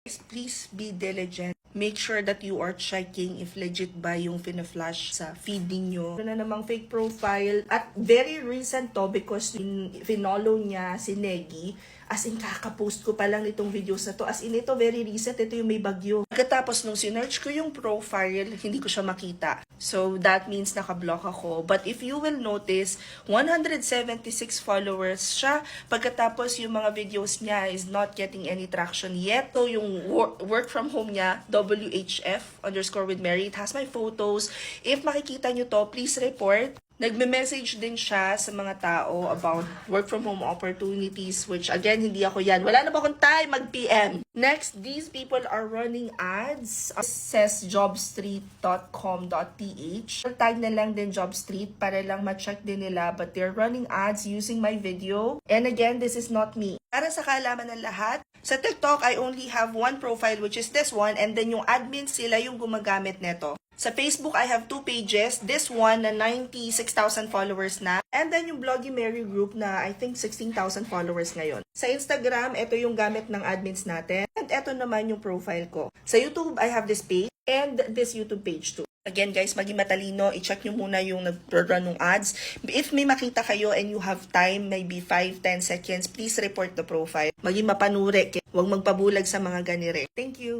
Please be diligent. Make sure that you are checking if legit ba yung fina-flash sa feed ninyo. Ano na namang fake profile. At very recent to because finollow niya si Negi. As in, kakapost ko pa lang itong videos na to. As in, ito very recent. Ito yung may bagyo. Pagkatapos nung sinearch ko yung profile, hindi ko siya makita. So, that means nakablock ako. But if you will notice, 176 followers siya. Pagkatapos yung mga videos niya is not getting any traction yet. So, yung work from home niya, WHF_with Mary. It has my photos. If makikita nyo to, please report. Nagme-message din siya sa mga tao about work from home opportunities, which again, hindi ako yan. Wala na ba akong time mag-PM? Next, these people are running ads. Says jobstreet.com.ph. Tag na lang din Jobstreet para lang ma-check din nila, but they're running ads using my video. And again, this is not me. Para sa kaalaman ng lahat, sa TikTok, I only have one profile, which is this one, and then yung admin sila yung gumagamit neto. Sa Facebook, I have 2 pages. This one na 96,000 followers na. And then yung Blogy Mary group na I think 16,000 followers ngayon. Sa Instagram, ito yung gamit ng admins natin. And ito naman yung profile ko. Sa YouTube, I have this page and this YouTube page too. Again guys, maging matalino, i-check nyo muna yung nag-run ng ads. If may makita kayo and you have time, maybe 5-10 seconds, please report the profile. Maging mapanuri, huwag magpabulag sa mga ganire. Thank you!